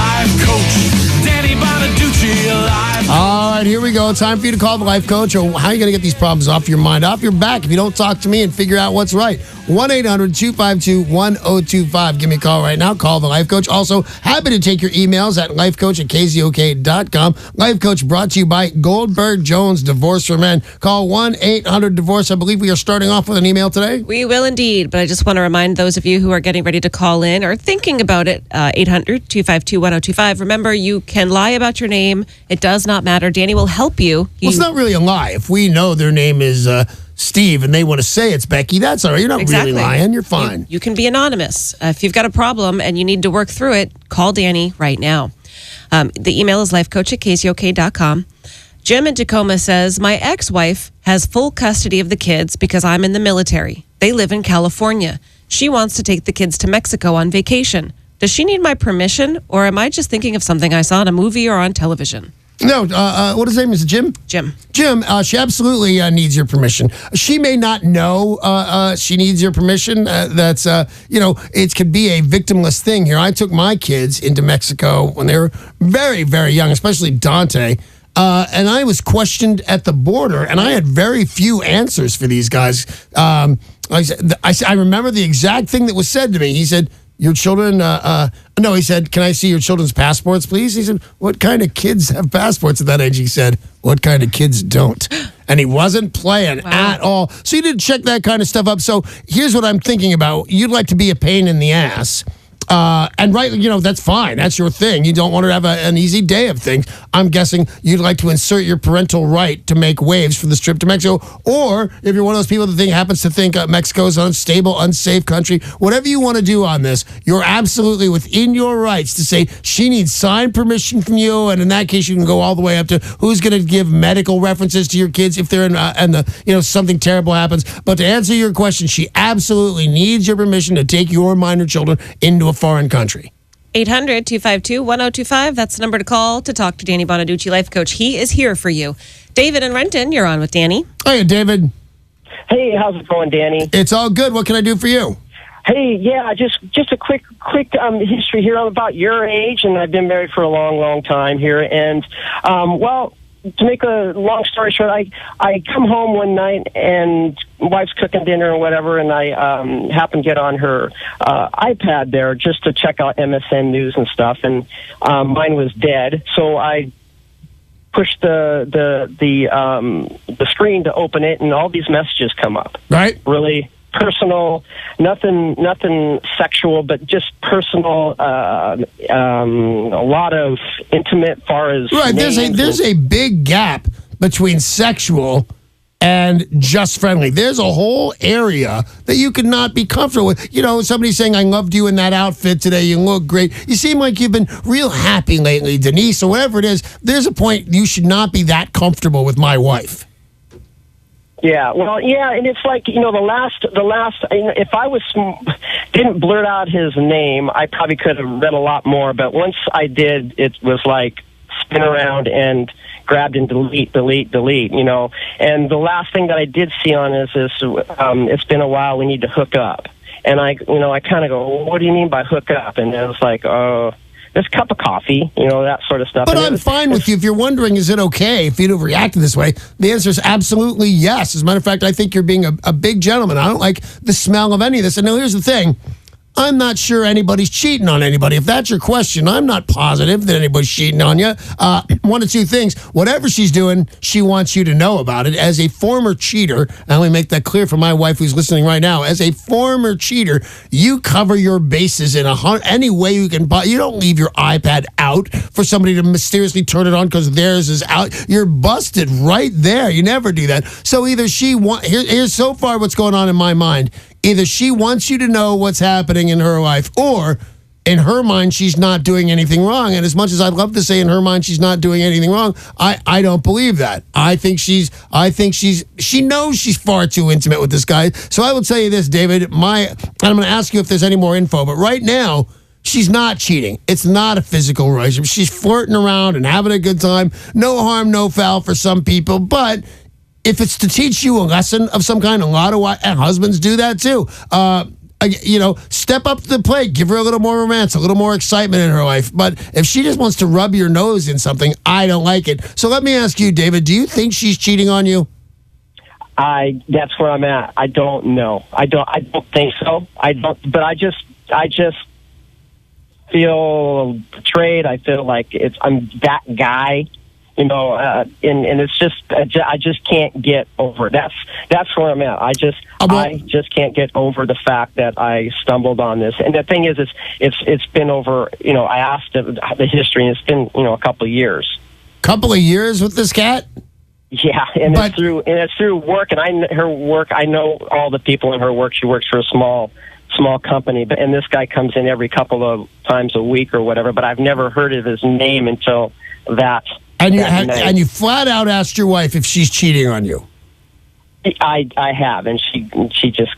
Life Coach, Danny Bonaduce, Life. All right, here we go. Time for you to call the life coach. Or how are you going to get these problems off your mind, off your back if you don't talk to me and figure out what's right? 1-800-252-1025. Give me a call right now. Call the life coach. Also, happy to take your emails at lifecoach@kzok.com. Life Coach brought to you by Goldberg Jones Divorce for Men. Call 1-800-DIVORCE. I believe we are starting off with an email today. We will indeed, but I just want to remind those of you who are getting ready to call in or thinking about it, 800-252-1025. Remember, you can lie about your name. It does not matter. Danny will help you. Well, it's not really a lie. If we know their name is Steve and they want to say it's Becky, that's all right. You're not really lying. You're fine. You can be anonymous. If you've got a problem and you need to work through it, call Danny right now. The email is lifecoach@kzok.com. Jim in Tacoma says, my ex-wife has full custody of the kids because I'm in the military. They live in California. She wants to take the kids to Mexico on vacation. Does she need my permission, or am I just thinking of something I saw in a movie or on television? No, what is his name? Is it Jim? Jim. Jim, she absolutely needs your permission. She may not know she needs your permission. That's, it could be a victimless thing here. I took my kids into Mexico when they were very, very young, especially Dante. And I was questioned at the border, and I had very few answers for these guys. I remember the exact thing that was said to me. He said, your children, he said, can I see your children's passports, please? He said, what kind of kids have passports at that age? He said, what kind of kids don't? And he wasn't playing at all. So you didn't check that kind of stuff up. So here's what I'm thinking about. You'd like to be a pain in the ass. And that's fine. That's your thing. You don't want to have an easy day of things. I'm guessing you'd like to insert your parental right to make waves for this trip to Mexico. Or if you're one of those people that happens to think Mexico is an unstable, unsafe country, whatever you want to do on this, you're absolutely within your rights to say she needs signed permission from you. And in that case, you can go all the way up to who's going to give medical references to your kids if they're in something terrible happens. But to answer your question, she absolutely needs your permission to take your minor children into a foreign country. 800-252-1025. That's the number to call to talk to Danny Bonaduce, Life Coach. He is here for you. David in Renton, you're on with Danny. Hey, David. Hey, how's it going, Danny? It's all good. What can I do for you? Hey, yeah, just a quick history here. I'm about your age, and I've been married for a long, long time here. And, to make a long story short, I come home one night and wife's cooking dinner or whatever, and I happen to get on her iPad there just to check out MSN News and stuff, and mine was dead. So I pushed the screen to open it, and all these messages come up. Right. Really personal, nothing sexual, but just personal. A lot of intimate, far as right. There's a big gap between sexual and just friendly. There's a whole area that you could not be comfortable with. Somebody saying, I loved you in that outfit today. You look great. You seem like you've been real happy lately, Denise, or whatever it is. There's a point you should not be that comfortable with my wife. Yeah, well, yeah, and it's like, the last, if I didn't blurt out his name, I probably could have read a lot more, but once I did, it was like spin around and grabbed and delete, and the last thing that I did see on this is, it's been a while, we need to hook up. And I kind of go, well, what do you mean by hook up? And it was like, this cup of coffee, that sort of stuff. But I'm fine with you. If you're wondering, is it okay if you don't react this way? The answer is absolutely yes. As a matter of fact, I think you're being a big gentleman. I don't like the smell of any of this. And now here's the thing. I'm not sure anybody's cheating on anybody. If that's your question, I'm not positive that anybody's cheating on you. One of two things. Whatever she's doing, she wants you to know about it. As a former cheater, and let me make that clear for my wife who's listening right now, as a former cheater, you cover your bases in any way you can. You don't leave your iPad out for somebody to mysteriously turn it on because theirs is out. You're busted right there. You never do that. So either here's so far what's going on in my mind. Either she wants you to know what's happening in her life, or in her mind, she's not doing anything wrong. And as much as I'd love to say in her mind she's not doing anything wrong, I don't believe that. I think she knows she's far too intimate with this guy. So I will tell you this, David, and I'm going to ask you if there's any more info, but right now, she's not cheating. It's not a physical relationship. She's flirting around and having a good time. No harm, no foul for some people, but if it's to teach you a lesson of some kind, a lot of husbands do that too. step up to the plate. Give her a little more romance, a little more excitement in her life. But if she just wants to rub your nose in something, I don't like it. So let me ask you, David, do you think she's cheating on you? That's where I'm at. I don't know. I don't think so. But I just feel betrayed. I feel like I'm that guy, and it's just I just can't get over it. That's where I'm at. I just can't get over the fact that I stumbled on this. And the thing is, it's been over. I asked the history, and it's been a couple of years. Couple of years with this cat? Yeah, and it's through work, and her work. I know all the people in her work. She works for a small company, and this guy comes in every couple of times a week or whatever. But I've never heard of his name until that. And you flat out asked your wife if she's cheating on you. I have, and she just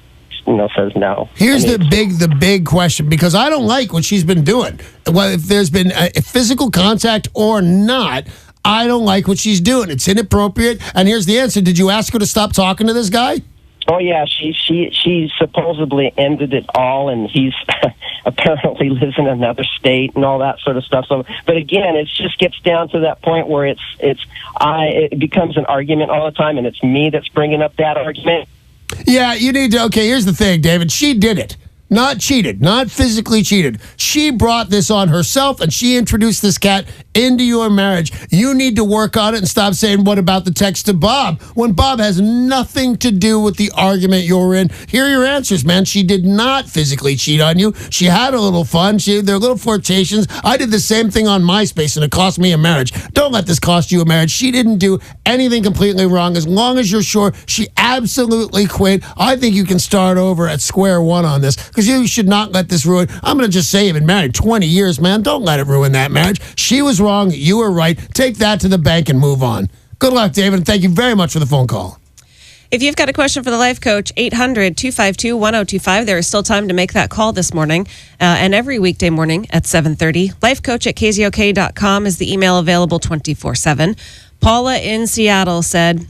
says no. Here's the big question, because I don't like what she's been doing. Well, if there's been physical contact or not, I don't like what she's doing. It's inappropriate. And here's the answer. Did you ask her to stop talking to this guy? Oh, yeah. She supposedly ended it all, and he's apparently lives in another state and all that sort of stuff. So, but again, it just gets down to that point where it becomes an argument all the time, and it's me that's bringing up that argument. Yeah, you need to. Okay, here's the thing, David. She did it. Not cheated, not physically cheated. She brought this on herself, and she introduced this cat into your marriage. You need to work on it and stop saying, what about the text to Bob? When Bob has nothing to do with the argument you're in. Here are your answers, man. She did not physically cheat on you. She had a little fun. There were little flirtations. I did the same thing on MySpace, and it cost me a marriage. Don't let this cost you a marriage. She didn't do anything completely wrong. As long as you're sure she absolutely quit, I think you can start over at square one on this, because you should not let this ruin. I'm going to just say you've been married 20 years, man. Don't let it ruin that marriage. She was wrong. You were right. Take that to the bank and move on. Good luck, David, and thank you very much for the phone call. If you've got a question for the life coach, 800-252-1025. There is still time to make that call this morning and every weekday morning at 7:30. Lifecoach@KZOK.com is the email available 24/7. Paula in Seattle said,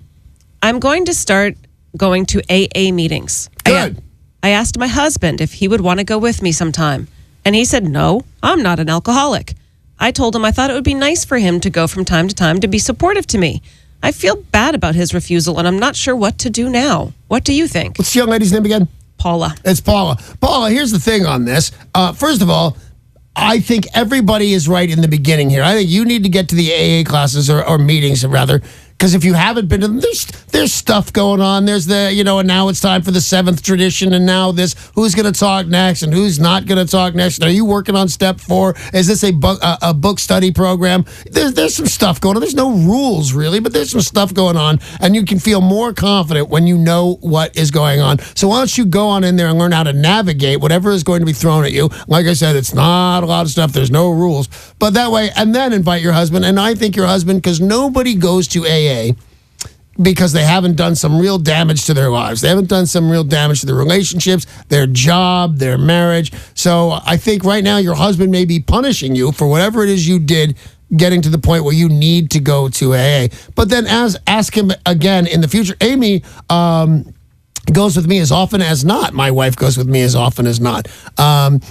I'm going to start going to AA meetings. Good. I asked my husband if he would want to go with me sometime, and he said, no, I'm not an alcoholic. I told him I thought it would be nice for him to go from time to time to be supportive to me. I feel bad about his refusal, and I'm not sure what to do now. What do you think? What's the young lady's name again? Paula. It's Paula. Paula, here's the thing on this. First of all, I think everybody is right in the beginning here. I think you need to get to the AA classes or meetings, rather, because if you haven't been to them, there's stuff going on. There's and now it's time for the seventh tradition, and now this, who's going to talk next and who's not going to talk next. Are you working on step 4? Is this a book study program? There's some stuff going on. There's no rules, really, but there's some stuff going on, and you can feel more confident when you know what is going on. So why don't you go on in there and learn how to navigate whatever is going to be thrown at you. Like I said, it's not a lot of stuff. There's no rules. But that way, and then invite your husband, and I think your husband, because nobody goes to AA because they haven't done some real damage to their lives. They haven't done some real damage to their relationships, their job, their marriage. So I think right now your husband may be punishing you for whatever it is you did, getting to the point where you need to go to AA. But then ask him again in the future. Amy goes with me as often as not. My wife goes with me as often as not. And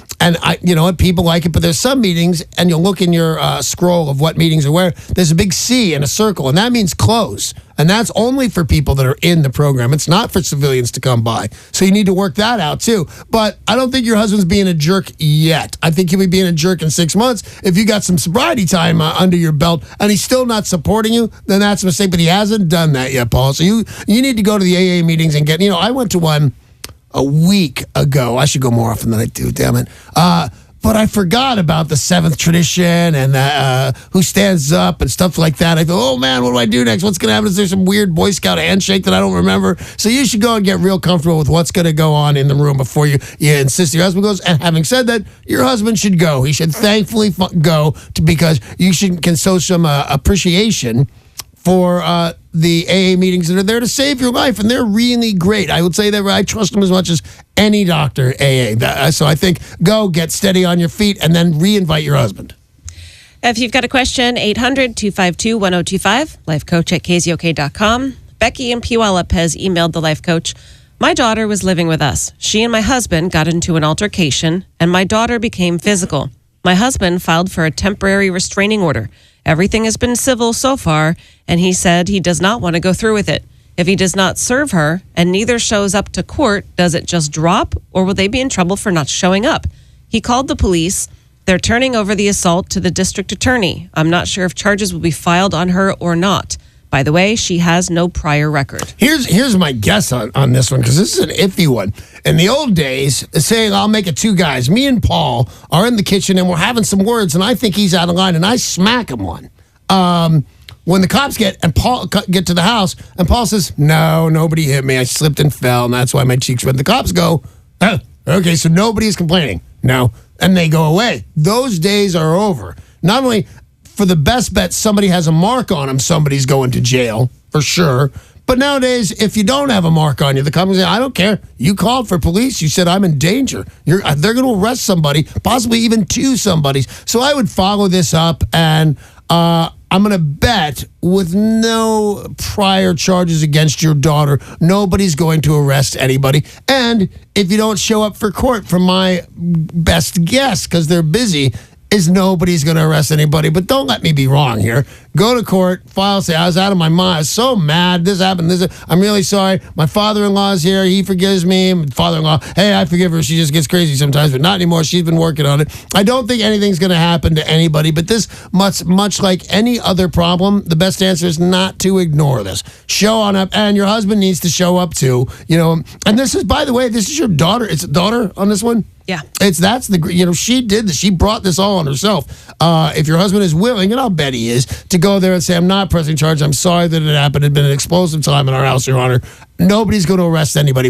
people like it, but there's some meetings, and you'll look in your scroll of what meetings are where. There's a big C and a circle, and that means close. And that's only for people that are in the program. It's not for civilians to come by. So you need to work that out, too. But I don't think your husband's being a jerk yet. I think he'll be being a jerk in 6 months. If you got some sobriety time under your belt and he's still not supporting you, then that's a mistake. But he hasn't done that yet, Paul. So you need to go to the AA meetings and get, I went to one a week ago. I should go more often than I do, damn it. But I forgot about the seventh tradition and who stands up and stuff like that. I thought, oh, man, what do I do next? What's going to happen? Is there some weird Boy Scout handshake that I don't remember? So you should go and get real comfortable with what's going to go on in the room before you insist your husband goes. And having said that, your husband should go. He should thankfully go because you can show some appreciation for the AA meetings that are there to save your life, and they're really great. I would say that I trust them as much as any doctor AA. So I think go get steady on your feet and then re-invite your husband. If you've got a question, 800-252-1025, lifecoach@KZOK.com. Becky in Puyallup has emailed the life coach. My daughter was living with us. She and my husband got into an altercation, and my daughter became physical. My husband filed for a temporary restraining order. Everything has been civil so far, and he said he does not want to go through with it. If he does not serve her and neither shows up to court, does it just drop, or will they be in trouble for not showing up? He called the police. They're turning over the assault to the district attorney. I'm not sure if charges will be filed on her or not. By the way, she has no prior record. Here's my guess on this one, because this is an iffy one. In the old days, saying I'll make it two guys, me and Paul are in the kitchen and we're having some words, and I think he's out of line, and I smack him one. When the cops get to the house, and Paul says, "No, nobody hit me. I slipped and fell, and that's why my cheeks red." The cops go, "Oh, okay, so nobody's complaining." No, and they go away. Those days are over. Not only for the best bet, somebody has a mark on them, somebody's going to jail for sure. But nowadays, if you don't have a mark on you, the company says, "I don't care. You called for police. You said I'm in danger. They're going to arrest somebody, possibly even two somebodies." So I would follow this up, and I'm going to bet with no prior charges against your daughter, nobody's going to arrest anybody. And if you don't show up for court, from my best guess, because they're busy, is nobody's going to arrest anybody. But don't let me be wrong here. Go to court, file, say, "I was out of my mind. I was so mad. This happened. I'm really sorry. My father-in-law's here. He forgives me." Father-in-law, "Hey, I forgive her. She just gets crazy sometimes, but not anymore. She's been working on it." I don't think anything's going to happen to anybody, but this, much like any other problem, the best answer is not to ignore this. Show on up, and your husband needs to show up too. And this is, by the way, this is your daughter. It's a daughter on this one? Yeah. She did this. She brought this all on herself. If your husband is willing, and I'll bet he is, to go there and say, "I'm not pressing charge. I'm sorry that it happened. It had been an explosive time in our house, Your Honor." Nobody's going to arrest anybody,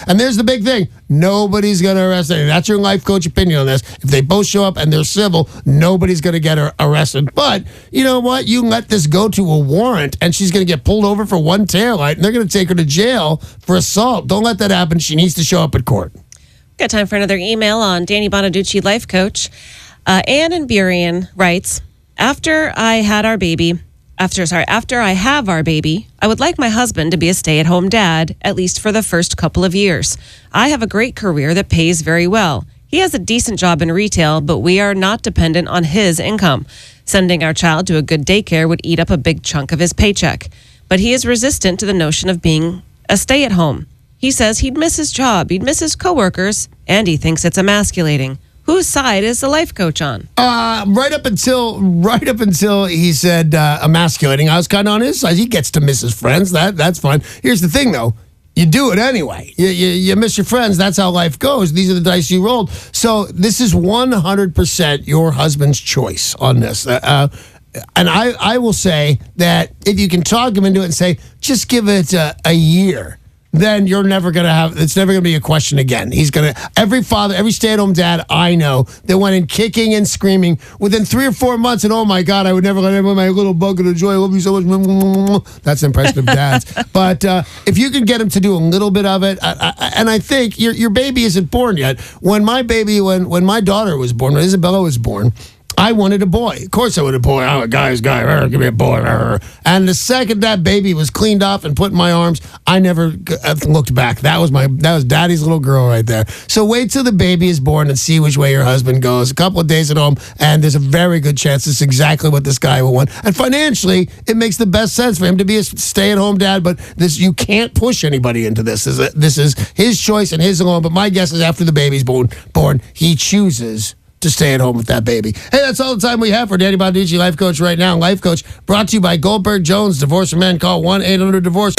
and there's the big thing. Nobody's going to arrest anybody. That's your life coach opinion on this. If they both show up and they're civil, nobody's going to get arrested. But you know what? You let this go to a warrant, and she's going to get pulled over for one taillight, and they're going to take her to jail for assault. Don't let that happen. She needs to show up at court. Got time for another email on Danny Bonaduce, life coach. Ann in Burien writes, after I have our baby, I would like my husband to be a stay-at-home dad, at least for the first couple of years. I have a great career that pays very well. He has a decent job in retail, but we are not dependent on his income. Sending our child to a good daycare would eat up a big chunk of his paycheck. But he is resistant to the notion of being a stay-at-home. He says he'd miss his job, he'd miss his coworkers, and he thinks it's emasculating. Whose side is the life coach on? Right up until he said emasculating, I was kind of on his side. He gets to miss his friends. That's fine. Here's the thing, though. You do it anyway. You miss your friends. That's how life goes. These are the dice you rolled. So this is 100% your husband's choice on this. And I will say that if you can talk him into it and say, just give it a year, then you're never going to it's never going to be a question again. He's going to, every stay-at-home dad I know that went in kicking and screaming within 3 or 4 months, and oh my God, I would never let anyone, my little bug of joy, I love you so much. That's an impression of dads. But if you can get him to do a little bit of it, and I think your baby isn't born yet. When my daughter was born, when Isabella was born, I wanted a boy. Of course I wanted a boy. I'm a guy's guy. Give me a boy. And the second that baby was cleaned off and put in my arms, I never looked back. That was daddy's little girl right there. So wait till the baby is born and see which way your husband goes. A couple of days at home, and there's a very good chance this is exactly what this guy will want. And financially, it makes the best sense for him to be a stay-at-home dad, but you can't push anybody into this. This is his choice and his alone. But my guess is after the baby's born, he chooses to stay at home with that baby. Hey, that's all the time we have for Danny Bonaduce, Life Coach right now. Life Coach brought to you by Goldberg Jones. Divorce for Men. Call 1-800-DIVORCE.